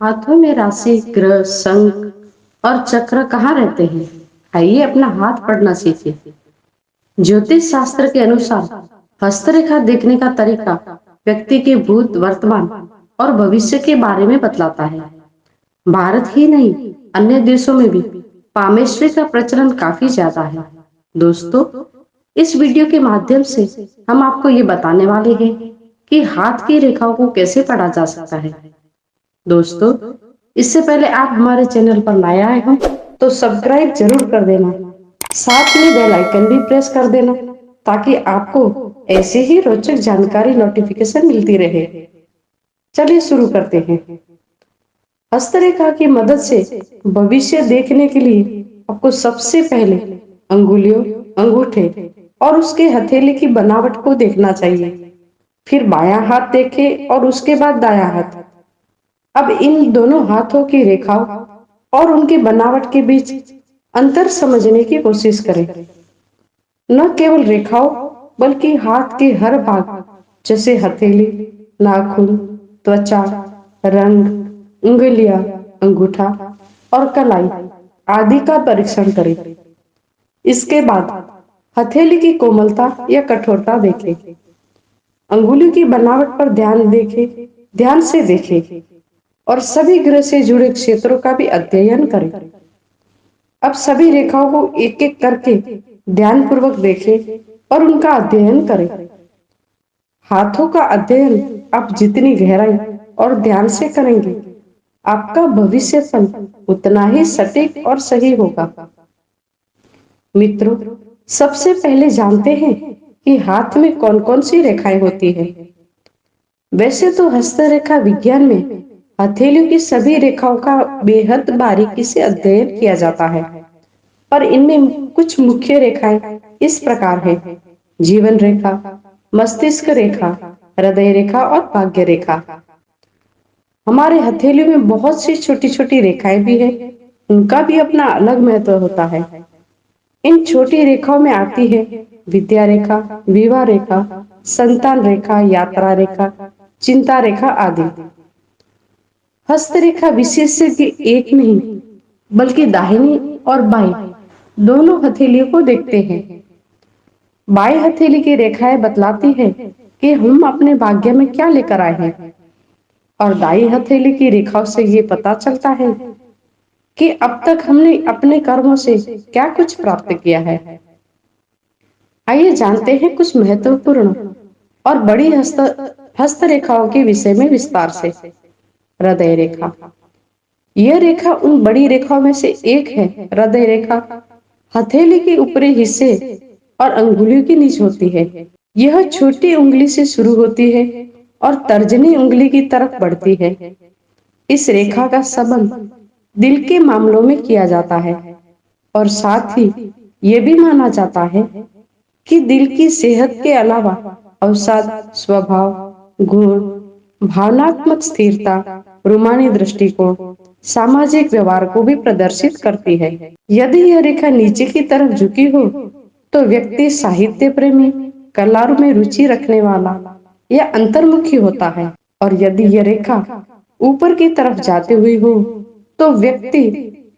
हाथों में राशि, ग्रह, शंख और चक्र कहाँ रहते हैं? आइए अपना हाथ पढ़ना सीखें। ज्योतिष शास्त्र के अनुसार हस्तरेखा देखने का तरीका व्यक्ति के भूत, वर्तमान और भविष्य के बारे में बतलाता है। भारत ही नहीं, अन्य देशों में भी पामेश्वरी का प्रचलन काफी ज्यादा है। दोस्तों, इस वीडियो के माध्यम से हम आपको ये बताने वाले हैं कि हाथ की रेखाओं को कैसे पढ़ा जा सकता है। दोस्तों, इससे पहले आप हमारे चैनल पर नए आए हो तो सब्सक्राइब जरूर कर देना, साथ में बेल आइकन भी प्रेस कर देना ताकि आपको ऐसे ही रोचक जानकारी नोटिफिकेशन मिलती रहे। चलिए शुरू करते हैं। हस्तरेखा की मदद से भविष्य देखने के लिए आपको सबसे पहले अंगुलियों, अंगूठे और उसके हथेली की बनावट को देखना चाहिए। फिर बायां हाथ देखें और उसके बाद दायां हाथ। अब इन दोनों हाथों की रेखाओं और उनकी बनावट के बीच अंतर समझने की कोशिश करें। न केवल रेखाओं बल्कि हाथ के हर भाग जैसे हथेली, नाखून, त्वचा, रंग, उंगलियां, अंगूठा और कलाई आदि का परीक्षण करें। इसके बाद हथेली की कोमलता या कठोरता देखें। अंगुली की बनावट पर ध्यान से देखें और सभी ग्रह से जुड़े क्षेत्रों का भी अध्ययन करें। अब सभी रेखाओं को एक एक करके ध्यानपूर्वक देखें और उनका अध्ययन करें। हाथों का अध्ययन आप जितनी गहराई और ध्यान से करेंगे, आपका भविष्य फल उतना ही सटीक और सही होगा। मित्रों, सबसे पहले जानते हैं कि हाथ में कौन कौन सी रेखाएं होती हैं। वैसे तो हस्तरेखा विज्ञान में हथेलियों की सभी रेखाओं का बेहद बारीकी से अध्ययन किया जाता है, पर इनमें कुछ मुख्य रेखाएं इस प्रकार है: जीवन रेखा, मस्तिष्क रेखा, हृदय रेखा और भाग्य रेखा। हमारे हथेलियों में बहुत सी छोटी छोटी रेखाएं भी है, उनका भी अपना अलग महत्व होता है। इन छोटी रेखाओं में आती है विद्या रेखा, विवाह रेखा, संतान रेखा, यात्रा रेखा, चिंता रेखा आदि। हस्तरेखा विशेषज्ञ एक नहीं बल्कि दाहिनी और बाएं दोनों हथेलियों को देखते हैं। बाएं हथेली की रेखाएं बतलाती है कि हम अपने भाग्य में क्या लेकर आए हैं, और दाई हथेली की रेखाओं से ये पता चलता है कि अब तक हमने अपने कर्मों से क्या कुछ प्राप्त किया है। आइए जानते हैं कुछ महत्वपूर्ण और बड़ी हस्तरेखाओं के विषय में विस्तार से। हृदय रेखा, यह रेखा उन बड़ी रेखाओं में से एक है। हृदय रेखा हथेली के ऊपरी हिस्से और अंगुलियों के नीचे होती है। यह छोटी उंगली से शुरू होती है और तर्जनी उंगली की तरफ बढ़ती है। इस रेखा का संबंध दिल के मामलों में किया जाता है और साथ ही ये भी माना जाता है कि दिल की सेहत के अलावा अवसाद, स्वभाव, गुण, भावनात्मक स्थिरता, रूमानी दृष्टिकोण, सामाजिक व्यवहार को भी प्रदर्शित करती है। यदि यह रेखा नीचे की तरफ झुकी हो तो व्यक्ति साहित्य प्रेमी, कला में रुचि रखने वाला या अंतर्मुखी होता है, और यदि यह रेखा ऊपर की तरफ जाते हुए हो तो व्यक्ति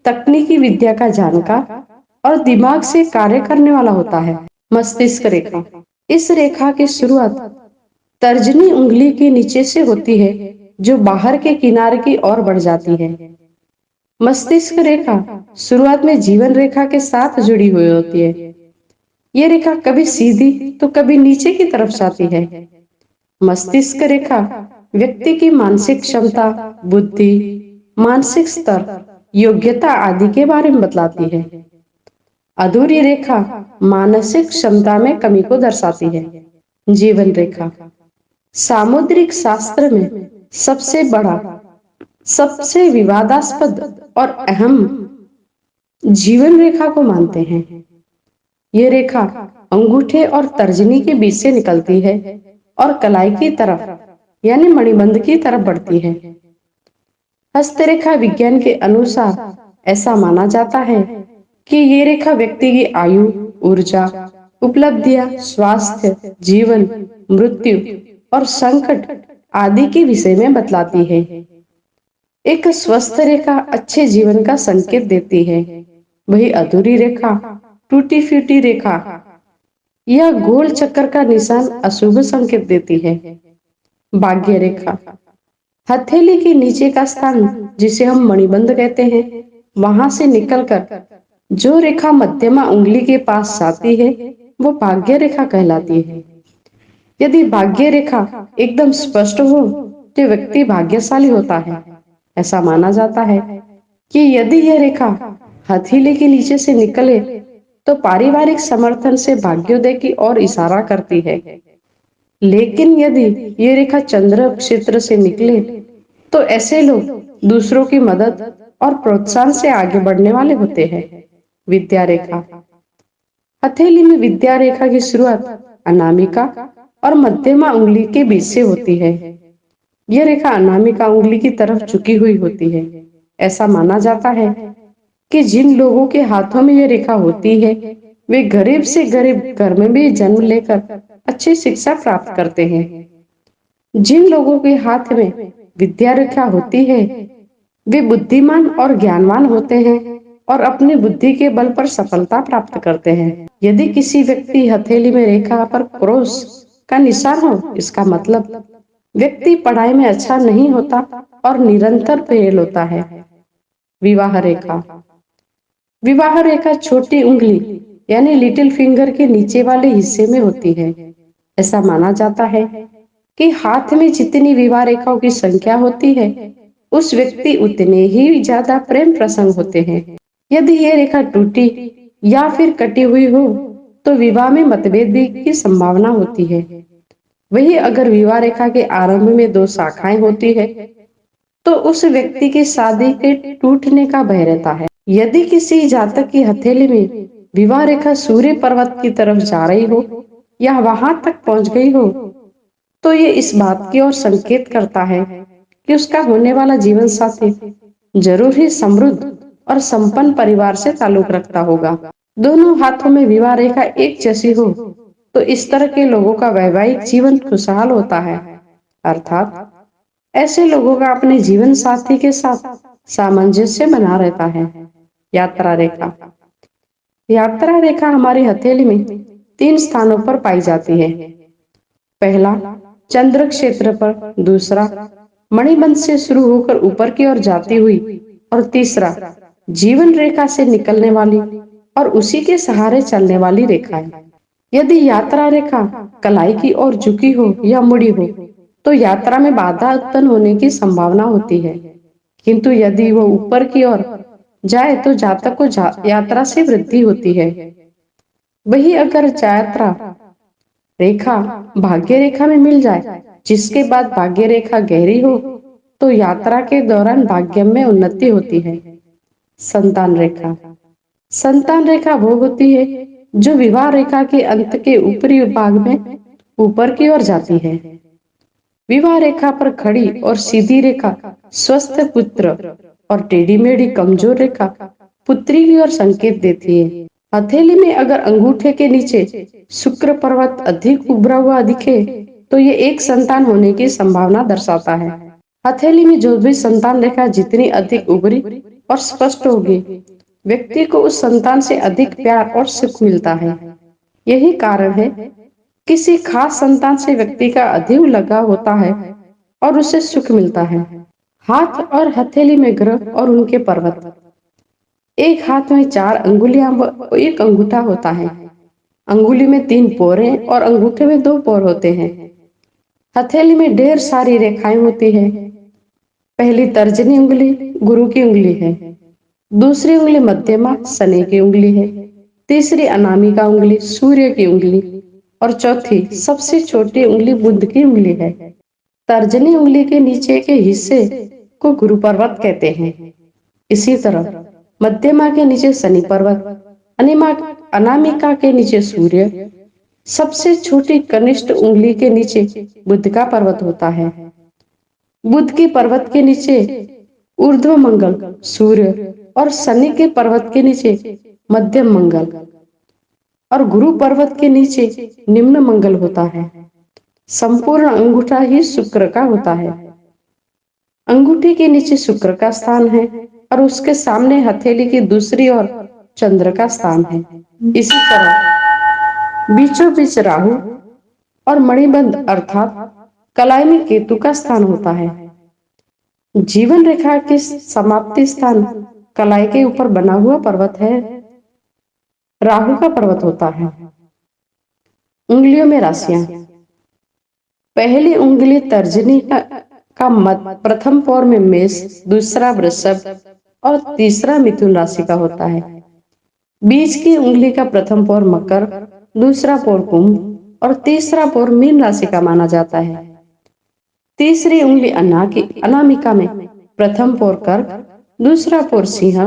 तकनीकी विद्या का जानकार और दिमाग से कार्य करने वाला होता है। मस्तिष्क रेखा, इस रेखा की शुरुआत तर्जनी उंगली के नीचे से होती है जो बाहर के किनारे की ओर बढ़ जाती है। मस्तिष्क रेखा शुरुआत में जीवन रेखा के साथ जुड़ी हुई होती है। ये रेखा कभी सीधी तो कभी नीचे की तरफ जाती है। मस्तिष्क रेखा व्यक्ति की मानसिक क्षमता, बुद्धि, मानसिक स्तर, योग्यता आदि के बारे में बतलाती है। अधूरी रेखा मानसिक क्षमता में कमी को दर्शाती है। जीवन रेखा सामुद्रिक शास्त्र में सबसे बड़ा, सबसे विवादास्पद और अहम जीवन रेखा को मानते हैं। ये रेखा अंगूठे और तर्जनी के बीच से निकलती है और कलाई की तरफ यानी मणिबंध की तरफ बढ़ती है। हस्तरेखा विज्ञान के अनुसार ऐसा माना जाता है कि ये रेखा व्यक्ति की आयु, ऊर्जा, उपलब्धियां, स्वास्थ्य, जीवन, मृत्यु और संकट आदि के विषय में बतलाती है। एक स्वस्थ रेखा अच्छे जीवन का संकेत देती है। वही अधूरी रेखा, टूटी फूटी रेखा या गोल चक्कर का निशान अशुभ संकेत देती है। भाग्य रेखा, हथेली के नीचे का स्थान जिसे हम मणिबंध कहते हैं, वहां से निकलकर जो रेखा मध्यमा उंगली के पास जाती है वो भाग्य रेखा कहलाती है। यदि भाग्य रेखा एकदम स्पष्ट हो तो व्यक्ति भाग्यशाली होता है। ऐसा माना जाता है कि यदि यह रेखा हथेली के नीचे से निकले तो पारिवारिक समर्थन से भाग्योदय की ओर इशारा करती है। लेकिन यदि ये रेखा चंद्र क्षेत्र से निकले तो ऐसे लोग दूसरों की मदद और प्रोत्साहन से आगे बढ़ने वाले होते हैं। विद्या रेखा, हथेली में विद्या रेखा की शुरुआत अनामिका और मध्यमा उंगली के बीच से होती है। यह रेखा अनामिका उंगली की तरफ झुकी हुई होती है। ऐसा माना जाता है कि जिन लोगों के हाथों में यह रेखा होती है वे गरीब से गरीब घर में भी जन्म लेकर अच्छी शिक्षा प्राप्त करते हैं। जिन लोगों के हाथ में विद्या रेखा होती है वे बुद्धिमान और ज्ञानवान होते हैं और अपनी बुद्धि के बल पर सफलता प्राप्त करते हैं। यदि किसी व्यक्ति हथेली में रेखा पर क्रॉस का निशान हो, इसका मतलब व्यक्ति पढ़ाई में अच्छा नहीं होता और निरंतर फेल होता है। विवाह रेखा, विवाह रेखा छोटी उंगली यानी लिटिल फिंगर के नीचे वाले हिस्से में होती है। ऐसा माना जाता है कि हाथ में जितनी विवाह रेखाओं की संख्या होती है उस व्यक्ति उतने ही ज्यादा प्रेम प्रसंग होते हैं। यदि ये रेखा टूटी या फिर कटी हुई हो तो विवाह में मतभेद भी की संभावना होती है। वही अगर विवाह रेखा के आरंभ में दो शाखाएं होती है तो उस व्यक्ति की शादी के टूटने का भय रहता है। यदि किसी जातक की हथेली में विवाह रेखा सूर्य पर्वत की तरफ जा रही हो या वहां तक पहुंच गई हो तो ये इस बात की ओर संकेत करता है कि उसका होने वाला जीवन साथी जरूर ही समृद्ध और संपन्न परिवार से ताल्लुक रखता होगा। दोनों हाथों में विवाह रेखा एक जैसी हो तो इस तरह के लोगों का वैवाहिक जीवन खुशहाल होता है। अर्थात ऐसे लोगों का अपने जीवन साथी के साथ सामंजस्य बना रहता है। यात्रा रेखा, यात्रा रेखा हमारी हथेली में तीन स्थानों पर पाई जाती है। पहला चंद्र क्षेत्र पर, दूसरा मणिबंध से शुरू होकर ऊपर की ओर जाती हुई और तीसरा जीवन रेखा से निकलने वाली और उसी के सहारे चलने वाली रेखा है। यदि यात्रा रेखा कलाई की ओर झुकी हो या मुड़ी हो तो यात्रा में बाधा उत्पन्न होने की संभावना होती है, किंतु यदि वो ऊपर की ओर जाए तो जातक को यात्रा से वृद्धि होती है। वही अगर यात्रा रेखा भाग्य रेखा में मिल जाए जिसके बाद भाग्य रेखा गहरी हो तो यात्रा के दौरान भाग्य में उन्नति होती है। संतान रेखा, संतान रेखा वो होती है जो विवाह रेखा के अंत के ऊपरी भाग में ऊपर की ओर जाती है। विवाह रेखा पर खड़ी और सीधी रेखा स्वस्थ पुत्र और टेढ़ी मेढ़ी कमजोर रेखा पुत्री की ओर संकेत देती है। हथेली में अगर अंगूठे के नीचे शुक्र पर्वत अधिक उभरा हुआ दिखे तो ये एक संतान होने की संभावना दर्शाता है। हथेली में जो भी संतान रेखा जितनी अधिक उभरी और स्पष्ट होगी व्यक्ति को उस संतान से अधिक प्यार और सुख मिलता है। यही कारण है किसी खास संतान से व्यक्ति का अधिक लगाव होता है और उसे सुख मिलता है। हाथ और हथेली में ग्रह और उनके पर्वत, एक हाथ में चार अंगुलियां व एक अंगूठा होता है। अंगुली में तीन पोरे और अंगूठे में दो पोर होते हैं। हथेली में ढेर सारी रेखाएं होती है। पहली तर्जनी उंगली गुरु की उंगली है, दूसरी उंगली मध्यमा शनि की उंगली है, तीसरी अनामिका उंगली सूर्य की उंगली और चौथी सबसे छोटी उंगली बुध की उंगली है। तर्जनी उंगली के नीचे के हिस्से को गुरु पर्वत कहते हैं। इसी तरह मध्यमा के नीचे शनि पर्वत, अनामिका के नीचे सूर्य, सबसे छोटी कनिष्ठ उंगली के नीचे बुध का पर्वत होता है। बुध के पर्वत के नीचे ऊर्ध्व मंगल सूर्य और शनि के पर्वत के नीचे मध्यम मंगल और गुरु पर्वत के नीचे निम्न मंगल होता है। संपूर्ण अंगूठा ही शुक्र का होता है। अंगूठी के नीचे शुक्र का स्थान है और उसके सामने हथेली की दूसरी ओर चंद्र का स्थान है। इसी तरह बीचों बीच राहु और मणिबंध अर्थात कलाई में केतु का स्थान होता है। जीवन रेखा के समाप्ति स्थान कलाई के ऊपर बना हुआ पर्वत है, राहु का पर्वत होता है। उंगलियों में राशियां। पहली उंगली तर्जनी का मध्य प्रथम पौर में मेष, दूसरा वृषभ और तीसरा मिथुन राशि का होता है। बीच की उंगली का प्रथम पौर मकर, दूसरा पौर कुंभ और तीसरा पौर मीन राशि का माना जाता है। तीसरी उंगली अनामिका में प्रथम पौर कर्क, दूसरा पौर सिंह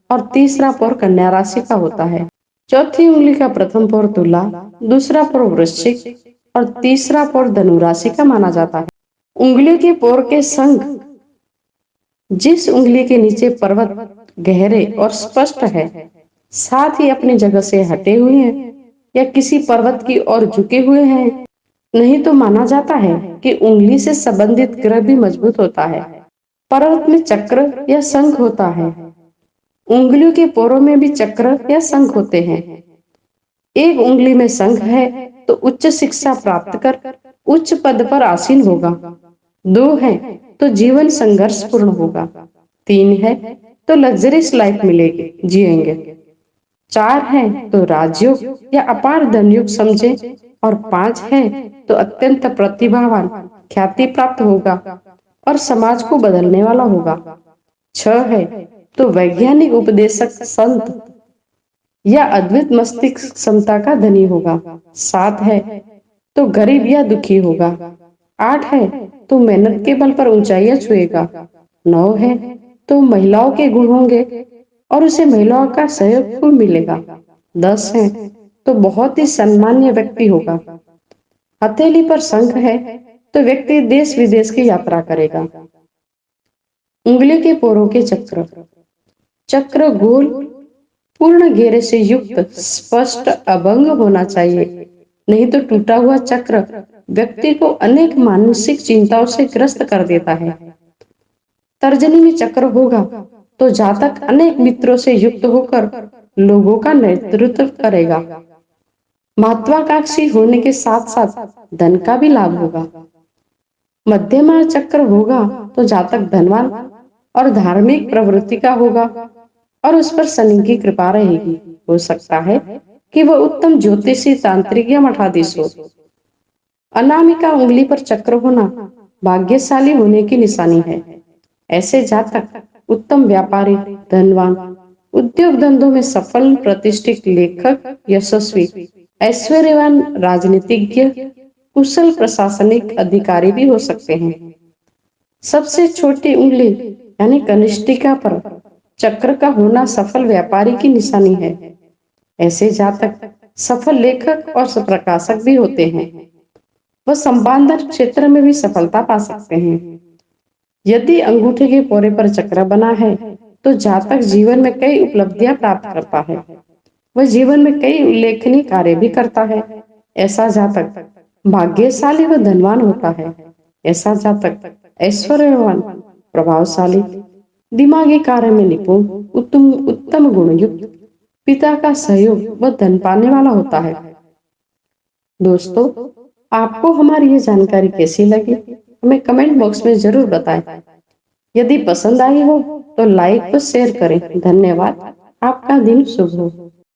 और तीसरा पौर कन्या राशि का होता है। चौथी उंगली का प्रथम पौर तुला, दूसरा पौर वृश्चिक और तीसरा पौर धनु राशि का माना जाता है। उंगलियों के पौर के संग जिस उंगली के नीचे पर्वत गहरे और स्पष्ट है, साथ ही अपनी जगह से हटे हुए हैं या किसी पर्वत की ओर झुके हुए हैं, नहीं तो माना जाता है कि उंगली से संबंधित ग्रह भी मजबूत होता है। पर्वत में चक्र या शंख होता है। उंगलियों के पोरों में भी चक्र या शंख होते हैं। एक उंगली में शंख है तो उच्च शिक्षा प्राप्त कर उच्च पद पर आसीन होगा। दो है तो जीवन संघर्ष पूर्ण होगा। तीन है तो लग्जरियस लाइफ मिलेगी, जिएंगे। चार है तो राजयोग या अपार धनयुग समझे और पांच है तो अत्यंत प्रतिभावान, ख्याति प्राप्त होगा और समाज को बदलने वाला होगा। छह है तो वैज्ञानिक, उपदेशक, संत या अद्भुत मस्तिष्क क्षमता का धनी होगा। सात है तो गरीब या दुखी होगा। आठ है तो मेहनत के बल पर ऊंचाइयां छुएगा। नौ है तो महिलाओं के गुण होंगे और उसे महिलाओं का सहयोग मिलेगा। 10 है तो बहुत ही सम्मान्य व्यक्ति होगा। हथेली पर शंख है तो व्यक्ति देश विदेश की यात्रा करेगा। उंगली के पोरों के चक्र। चक्र गोल, पूर्ण घेरे से युक्त, स्पष्ट, अभंग होना चाहिए, नहीं तो टूटा हुआ चक्र व्यक्ति को अनेक मानसिक चिंताओं से ग्रस्त कर देता है। तर्जनी में चक्र होगा तो जातक अनेक मित्रों से युक्त होकर लोगों का नेतृत्व करेगा। महत्वाकांक्षी होने के साथ साथ धन का भी लाभ होगा। मध्यमा चक्र होगा तो जातक धनवान और धार्मिक प्रवृत्ति का होगा और उस पर शनि की कृपा रहेगी। हो सकता है कि वह उत्तम ज्योतिषी, तांत्रिक या मठाधीश हो। अनामिका उंगली पर चक्र होना भाग्यशाली होने की निशानी है। ऐसे जातक उत्तम व्यापारी, धनवान, उद्योग धंधों में सफल, प्रतिष्ठित, लेखक, यशस्वी, ऐश्वर्यवान, राजनीतिज्ञ, कुशल प्रशासनिक अधिकारी भी हो सकते हैं। सबसे छोटी उंगली यानी कनिष्ठिका पर चक्र का होना सफल व्यापारी की निशानी है। ऐसे जातक सफल लेखक और प्रकाशक भी होते हैं। वह संपादन क्षेत्र में भी सफलता पा सकते हैं। यदि अंगूठे के पोरे पर चक्र बना है तो जातक जीवन में कई उपलब्धियां प्राप्त करता है। वह जीवन में कई उल्लेखनीय कार्य भी करता है। ऐसा जातक भाग्यशाली व धनवान होता है। ऐसा जातक ऐश्वर्यवान, प्रभावशाली, दिमागी कार्य में निपुण, उत्तम उत्तम गुणयुक्त, पिता का सहयोग व धन पाने वाला होता है। दोस्तों, आपको हमारी ये जानकारी कैसी लगी हमें कमेंट बॉक्स में जरूर बताएं। यदि पसंद आई हो तो लाइक व शेयर करें। धन्यवाद। आपका दिन शुभ हो।